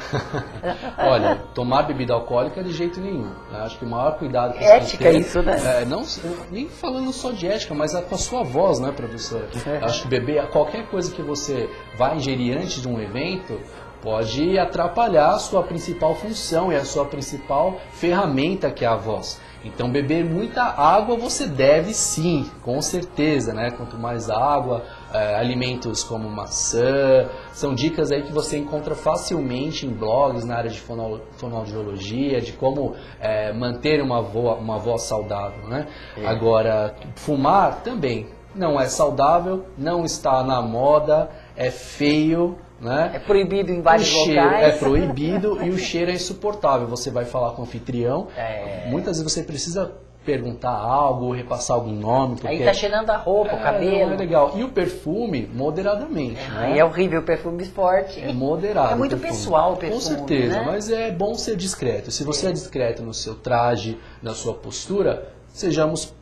Olha, tomar bebida alcoólica de jeito nenhum. Eu acho que o maior cuidado que você tem que ter, isso, né? Não, nem falando só de ética, mas com a sua voz, né, professora? Eu acho que beber qualquer coisa que você vai ingerir antes de um evento pode atrapalhar a sua principal função e a sua principal ferramenta, que é a voz. Então, beber muita água você deve sim, com certeza, né? Quanto mais água, alimentos como maçã, são dicas aí que você encontra facilmente em blogs na área de fonoaudiologia, de como manter uma voz saudável, né? Agora, fumar também não é saudável, não está na moda, é feio, né? É proibido em vários locais. É proibido e o cheiro é insuportável. Você vai falar com o anfitrião, muitas vezes você precisa perguntar algo, repassar algum nome. Porque Aí tá cheirando a roupa, o cabelo. Não, é legal. E o perfume, moderadamente. Né? É horrível o perfume forte. É moderado. É muito pessoal o perfume. Com certeza, né? mas é bom ser discreto. Se você é discreto no seu traje, na sua postura, sejamos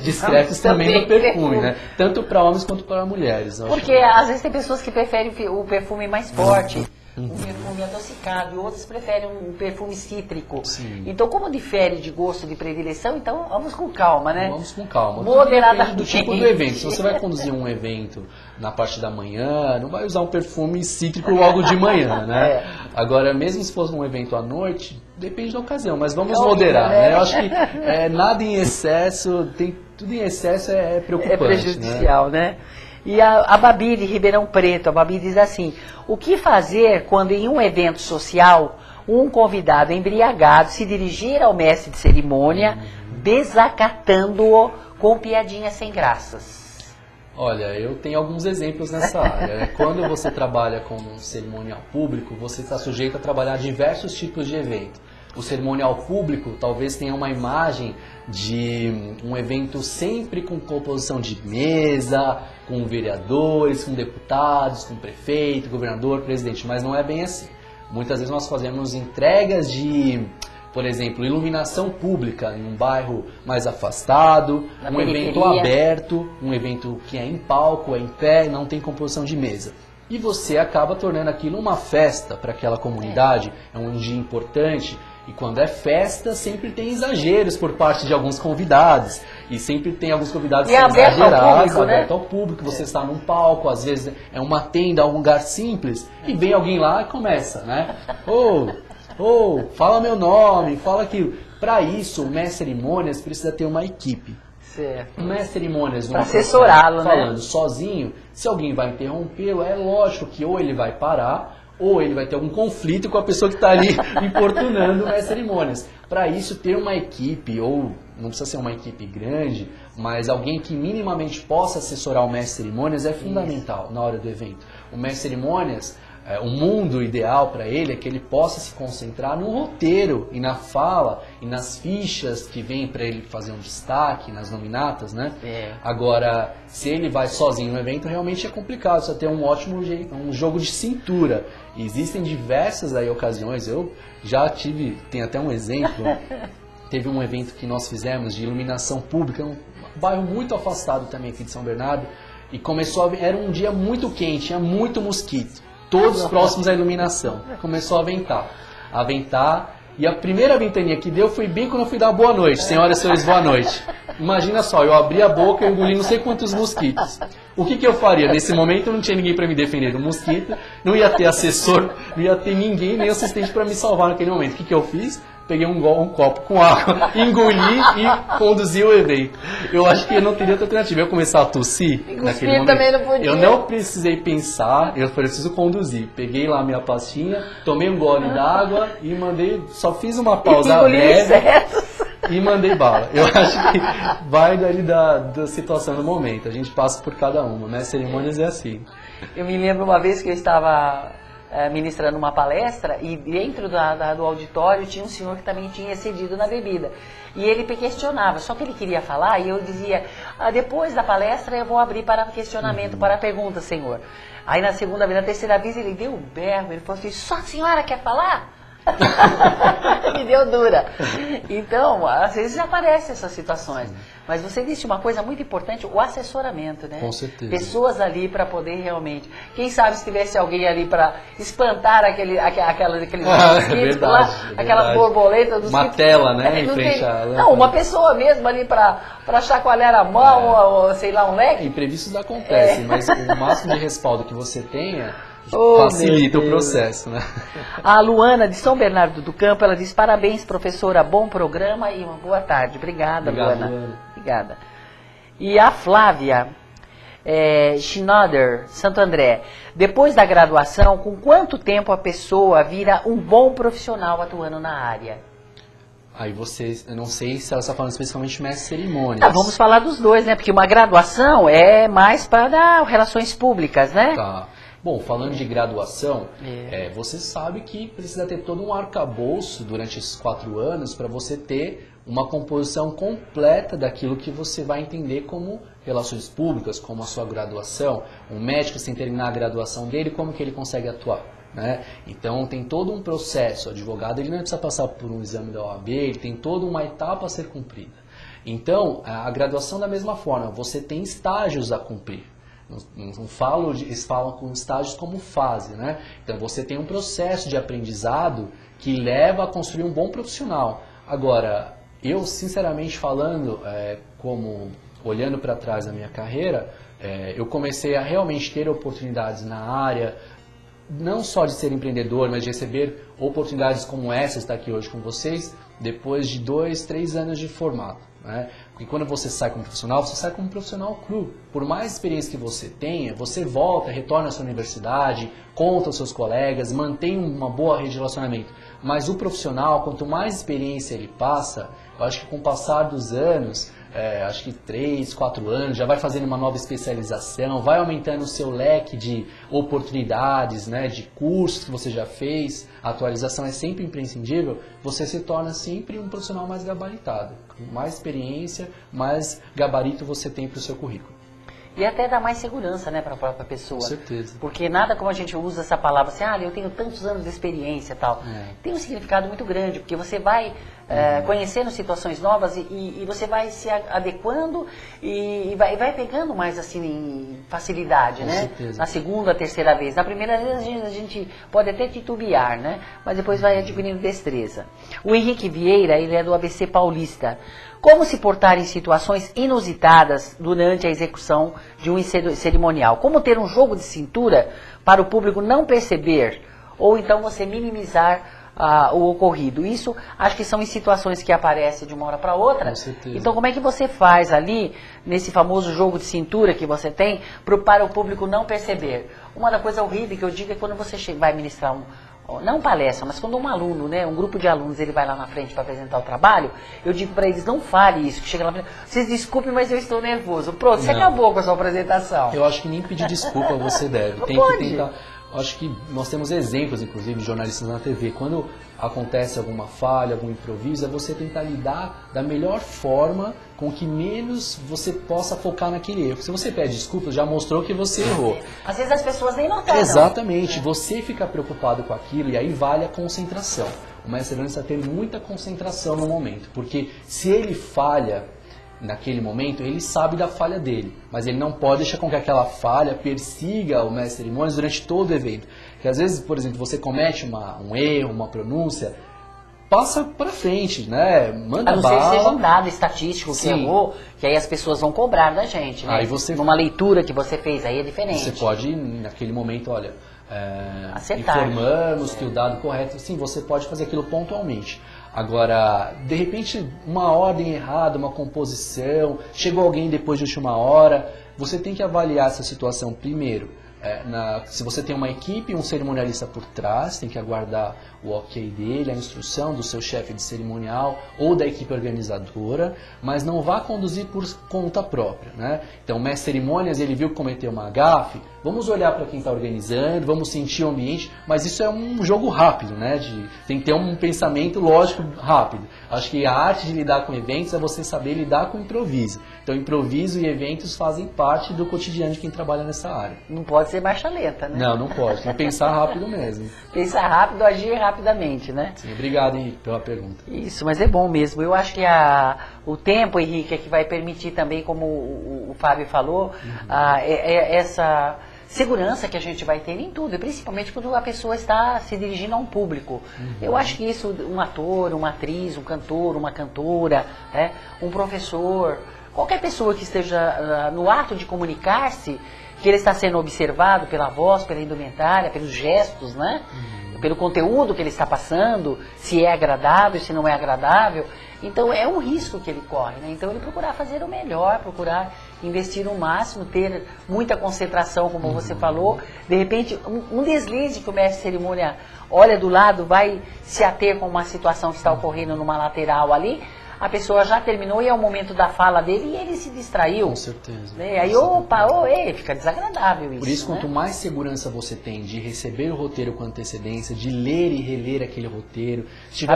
discretos também no perfume, né? Tanto para homens quanto para mulheres. Porque às vezes tem pessoas que preferem o perfume mais forte. Um perfume adocicado, e outros preferem um perfume cítrico. Sim. Então, como difere de gosto, de predileção, então vamos com calma, né? Vamos com calma. Moderadamente. Depende do tipo do evento. Se você vai conduzir um evento na parte da manhã, não vai usar um perfume cítrico logo de manhã, né? Agora, mesmo se fosse um evento à noite, depende da ocasião, mas vamos moderar, né? Eu acho que nada em excesso, tudo em excesso é preocupante. É prejudicial, né? E a Babi de Ribeirão Preto, a Babi diz assim: o que fazer quando em um evento social um convidado embriagado se dirigir ao mestre de cerimônia desacatando-o com piadinhas sem graças? Olha, eu tenho alguns exemplos nessa área. Quando você trabalha com um cerimonial público, você está sujeito a trabalhar diversos tipos de evento. O cerimonial público talvez tenha uma imagem de um evento sempre com composição de mesa, com vereadores, com deputados, com prefeito, governador, presidente, mas não é bem assim. Muitas vezes nós fazemos entregas de, por exemplo, iluminação pública em um bairro mais afastado, um evento aberto, um evento que é em palco, é em pé, não tem composição de mesa. E você acaba tornando aquilo uma festa para aquela comunidade, é um dia importante. E quando é festa, sempre tem exageros por parte de alguns convidados. E sempre tem alguns convidados exagerados, aberto ao público. Você está num palco, às vezes é uma tenda, um lugar simples, e vem alguém lá e começa, né? Fala meu nome, fala aquilo. Para isso, o mestre de cerimônias precisa ter uma equipe. Certo. O mestre de cerimônias, para assessorá-lo, falando sozinho, se alguém vai interrompê-lo, é lógico que ou ele vai parar, ou ele vai ter algum conflito com a pessoa que está ali importunando o mestre de cerimônias. Para isso, ter uma equipe, ou não precisa ser uma equipe grande, mas alguém que minimamente possa assessorar o mestre de cerimônias é fundamental na hora do evento. O mestre de cerimônias, o mundo ideal para ele é que ele possa se concentrar no roteiro e na fala e nas fichas que vem para ele fazer um destaque, nas nominatas, né? Agora, se ele vai sozinho no evento, realmente é complicado, só ter um ótimo um jogo de cintura. E existem diversas aí ocasiões, eu já tive, tem até um exemplo, teve um evento que nós fizemos de iluminação pública, um bairro muito afastado também aqui de São Bernardo, e era um dia muito quente, tinha muito mosquito. Todos próximos à iluminação. Começou a ventar, e a primeira ventania que deu foi bem quando eu fui dar boa noite. Senhoras e senhores, boa noite. Imagina só, eu abri a boca e engoli não sei quantos mosquitos. O que eu faria? Nesse momento não tinha ninguém para me defender do mosquito, não ia ter assessor, não ia ter ninguém, nem assistente para me salvar naquele momento. O que eu fiz? Peguei um copo com água, engoli e conduzi o evento. Eu acho que eu não teria outra alternativa. Eu começar a tossir naquele momento. Também não podia. Eu não precisei pensar, eu preciso conduzir. Peguei lá minha pastinha, tomei um gole d'água e mandei, só fiz uma pausa breve e mandei bala. Eu acho que vai dali da situação no momento. A gente passa por cada uma, né? Cerimônias é assim. Eu me lembro uma vez que eu estava ministrando uma palestra e dentro do auditório tinha um senhor que também tinha excedido na bebida. E ele questionava, só que ele queria falar e eu dizia, depois da palestra eu vou abrir para questionamento, para pergunta, senhor. Aí na segunda vez, na terceira vez ele deu um berro, ele falou assim, só a senhora quer falar? Me deu dura. Então, às vezes aparecem essas situações. Mas você disse uma coisa muito importante, o assessoramento, né? Com certeza. Pessoas ali para poder realmente... Quem sabe se tivesse alguém ali para espantar aqueles mosquitos lá, aquelas borboletas dos uma tela, né? Em frente à lâmpada. Não, uma pessoa mesmo ali para chacoalhar a mão, ou sei lá, um leque. Imprevistos acontecem, mas o máximo de respaldo que você tenha facilita o processo, né? A Luana, de São Bernardo do Campo, ela diz, parabéns, professora, bom programa e uma boa tarde. Obrigada, Luana. Obrigada. E a Flávia Schnoder, Santo André, depois da graduação, com quanto tempo a pessoa vira um bom profissional atuando na área? Aí eu não sei se ela está falando especificamente mestre de cerimônias. Vamos falar dos dois, né? Porque uma graduação é mais para relações públicas, né? Tá. Bom, falando de graduação, você sabe que precisa ter todo um arcabouço durante esses 4 anos para você ter uma composição completa daquilo que você vai entender como relações públicas, como a sua graduação. Um médico, sem terminar a graduação dele, como que ele consegue atuar? Né? Então tem todo um processo. O advogado ele não precisa passar por um exame da OAB, ele tem toda uma etapa a ser cumprida. Então a graduação da mesma forma, você tem estágios a cumprir. Eles falam com estágios como fase, né? Então você tem um processo de aprendizado que leva a construir um bom profissional. Agora, eu sinceramente falando, como olhando para trás da minha carreira, eu comecei a realmente ter oportunidades na área, não só de ser empreendedor, mas de receber oportunidades como essa, estar aqui hoje com vocês, depois de 2, 3 anos de formato. Né? Porque quando você sai como profissional, você sai como profissional cru. Por mais experiência que você tenha, você volta, retorna à sua universidade, conta aos seus colegas, mantém uma boa rede de relacionamento. Mas o profissional, quanto mais experiência ele passa, eu acho que com o passar dos anos, acho que 3, 4 anos, já vai fazendo uma nova especialização, vai aumentando o seu leque de oportunidades, né, de cursos que você já fez, a atualização é sempre imprescindível, você se torna sempre um profissional mais gabaritado. Com mais experiência, mais gabarito você tem para o seu currículo. E até dá mais segurança, né, para a própria pessoa. Com certeza. Porque nada como a gente usa essa palavra assim, eu tenho tantos anos de experiência e tal. Tem um significado muito grande, porque você vai conhecendo situações novas e você vai se adequando e vai pegando mais assim facilidade, né? Certeza. Na segunda, terceira vez. Na primeira vez a gente pode até titubear, né? Mas depois vai adquirindo destreza. O Henrique Vieira, ele é do ABC Paulista. Como se portar em situações inusitadas durante a execução de um cerimonial? Como ter um jogo de cintura para o público não perceber ou então você minimizar o ocorrido? Isso acho que são em situações que aparecem de uma hora para outra. Com certeza. Então como é que você faz ali, nesse famoso jogo de cintura que você tem, para o público não perceber? Uma da coisa horrível que eu digo é quando você vai ministrar não palestra, mas quando um aluno, né, um grupo de alunos, ele vai lá na frente para apresentar o trabalho, eu digo para eles, não fale isso, que chega lá, vocês desculpem, mas eu estou nervoso. Pronto, você acabou com a sua apresentação. Eu acho que nem pedir desculpa você deve. Tem que tentar. Acho que nós temos exemplos, inclusive, de jornalistas na TV. Quando acontece alguma falha, algum improviso, é você tentar lidar da melhor forma com que menos você possa focar naquele erro. Se você pede desculpa, já mostrou que você errou. Às vezes as pessoas nem notaram. Exatamente. Você fica preocupado com aquilo e aí vale a concentração. O mestre precisa ter muita concentração no momento, porque se ele falha naquele momento, ele sabe da falha dele, mas ele não pode deixar com que aquela falha persiga o mestre de cerimônias durante todo o evento. Porque às vezes, por exemplo, você comete um erro, uma pronúncia, passa pra frente, né? Manda bala. A não ser que seja um dado estatístico que errou, que aí as pessoas vão cobrar da gente, né? Aí você, numa leitura que você fez, aí é diferente. Você pode, naquele momento, olha, acertar, informamos que o dado correto, sim, você pode fazer aquilo pontualmente. Agora, de repente, uma ordem errada, uma composição, chegou alguém depois de última hora, você tem que avaliar essa situação primeiro. Se você tem uma equipe, um cerimonialista por trás, tem que aguardar o ok dele, a instrução do seu chefe de cerimonial ou da equipe organizadora, mas não vá conduzir por conta própria, né? Então, o mestre de cerimônias, ele viu que cometeu uma gafe, vamos olhar para quem está organizando, vamos sentir o ambiente, mas isso é um jogo rápido, né? Tem que ter um pensamento lógico rápido. Acho que a arte de lidar com eventos é você saber lidar com improviso. Então, improviso e eventos fazem parte do cotidiano de quem trabalha nessa área. Não pode ser marcha lenta, né? Não pode. Tem que pensar rápido mesmo. Pensar rápido, agir rapidamente, né? Sim, obrigado, Henrique, pela pergunta. Isso, mas é bom mesmo. Eu acho que o tempo, Henrique, é que vai permitir também, como o Fábio falou, essa segurança que a gente vai ter em tudo, e principalmente quando a pessoa está se dirigindo a um público. Eu acho que isso, um ator, uma atriz, um cantor, uma cantora, um professor, qualquer pessoa que esteja no ato de comunicar-se, que ele está sendo observado pela voz, pela indumentária, pelos gestos, né? Pelo conteúdo que ele está passando, se é agradável, se não é agradável. Então é um risco que ele corre, né? Então ele procurar fazer o melhor, procurar investir o máximo, ter muita concentração, como você falou. De repente, um deslize que o mestre de cerimônia olha do lado, vai se ater com uma situação que está ocorrendo numa lateral ali, a pessoa já terminou e é o momento da fala dele e ele se distraiu. Com certeza. Né? Aí, opa, fica desagradável isso. Por isso, né? quanto mais segurança você tem de receber o roteiro com antecedência, de ler e reler aquele roteiro, se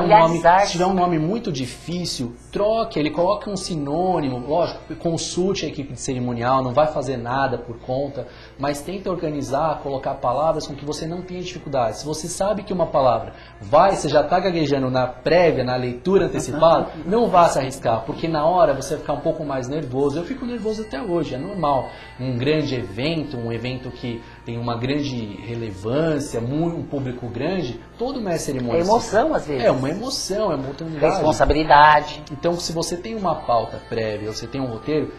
tiver um nome muito difícil, troque ele, coloque um sinônimo, lógico, consulte a equipe de cerimonial, não vai fazer nada por conta, mas tenta organizar, colocar palavras com que você não tenha dificuldade. Se você sabe que uma palavra você já está gaguejando na prévia, na leitura antecipada, não vá se arriscar, porque na hora você vai ficar um pouco mais nervoso. Eu fico nervoso até hoje, é normal. Um grande evento, um evento que tem uma grande relevância, um público grande, todo mestre cerimônia... É emoção, às vezes. É uma emoção, é uma oportunidade. Responsabilidade. Então, se você tem uma pauta prévia, você tem um roteiro,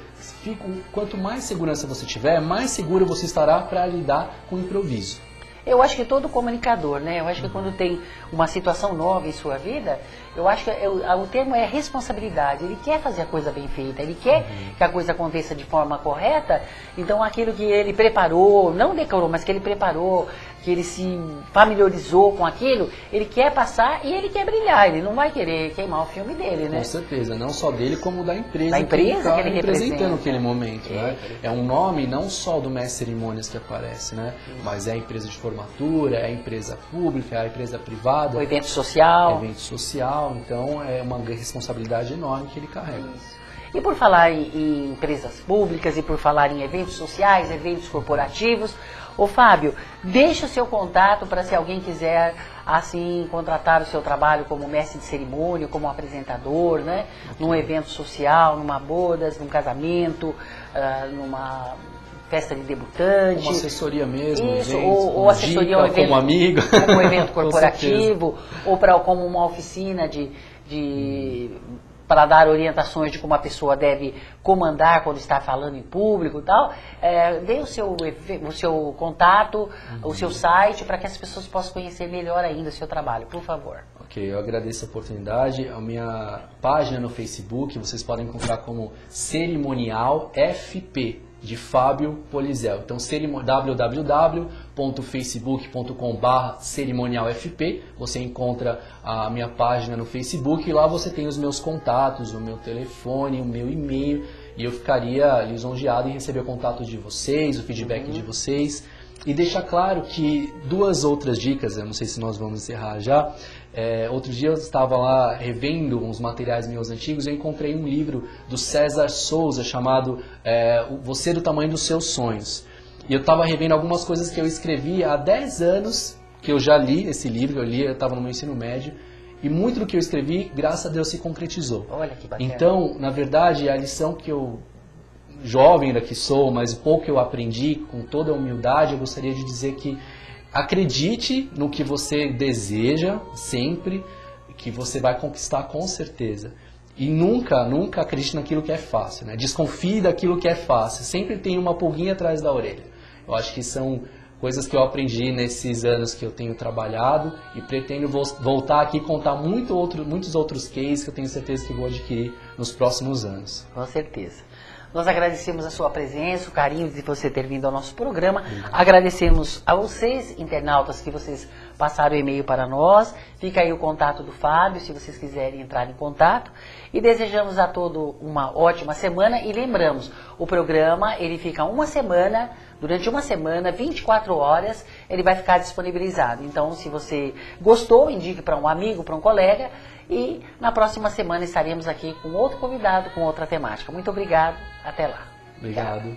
quanto mais segurança você tiver, mais seguro você estará para lidar com o improviso. Eu acho que todo comunicador, né? Eu acho que quando tem uma situação nova em sua vida, eu acho que o termo é responsabilidade. Ele quer fazer a coisa bem feita, ele quer que a coisa aconteça de forma correta. Então aquilo que ele preparou, não decorou, mas que ele preparou, que ele se familiarizou com aquilo, ele quer passar e ele quer brilhar. Ele não vai querer queimar o filme dele, né? Com certeza, não só dele como da empresa, da empresa que ele representando naquele momento. Né? É um nome não só do mestre cerimônias que aparece, né? Mas é a empresa de formatura, é a empresa pública, é a empresa privada. O evento social. Evento social, então é uma responsabilidade enorme que ele carrega. Isso. E por falar em empresas públicas e por falar em eventos sociais, eventos corporativos, ô Fábio, deixa o seu contato para se alguém quiser assim contratar o seu trabalho como mestre de cerimônia, como apresentador, né? Num evento social, numa bodas, num casamento, numa festa de debutante. Uma assessoria mesmo, isso, eventos, ou assessoria um evento, como amigo. como um evento corporativo, ou como uma oficina para dar orientações de como a pessoa deve comandar quando está falando em público e tal. Dê o seu contato, o seu site, para que as pessoas possam conhecer melhor ainda o seu trabalho, por favor. Ok, eu agradeço a oportunidade. A minha página no Facebook, vocês podem encontrar como Cerimonial FP, de Fábio Polizel. Então, www.facebook.com/cerimonialfp, você encontra a minha página no Facebook e lá você tem os meus contatos, o meu telefone, o meu e-mail, e eu ficaria lisonjeado em receber o contato de vocês, o feedback de vocês. E deixar claro que duas outras dicas, eu não sei se nós vamos encerrar já. Outro dia eu estava lá revendo uns materiais meus antigos e eu encontrei um livro do César Souza chamado Você do Tamanho dos Seus Sonhos. E eu estava revendo algumas coisas que eu escrevi há 10 anos, que eu já li esse livro, eu estava no meu ensino médio, e muito do que eu escrevi, graças a Deus, se concretizou. Olha que bacana. Então, na verdade, a lição que eu... jovem ainda que sou, mas o pouco que eu aprendi, com toda a humildade, eu gostaria de dizer que acredite no que você deseja, sempre, que você vai conquistar com certeza. E nunca acredite naquilo que é fácil, né? Desconfie daquilo que é fácil, sempre tem uma pulguinha atrás da orelha. Eu acho que são coisas que eu aprendi nesses anos que eu tenho trabalhado e pretendo voltar aqui e contar muitos outros cases que eu tenho certeza que vou adquirir nos próximos anos. Com certeza. Nós agradecemos a sua presença, o carinho de você ter vindo ao nosso programa. Agradecemos a vocês, internautas, que vocês passaram o e-mail para nós. Fica aí o contato do Fábio, se vocês quiserem entrar em contato. E desejamos a todos uma ótima semana. E lembramos, o programa ele fica durante uma semana, 24 horas, ele vai ficar disponibilizado. Então, se você gostou, indique para um amigo, para um colega. E na próxima semana estaremos aqui com outro convidado, com outra temática. Muito obrigado. Até lá. Obrigado.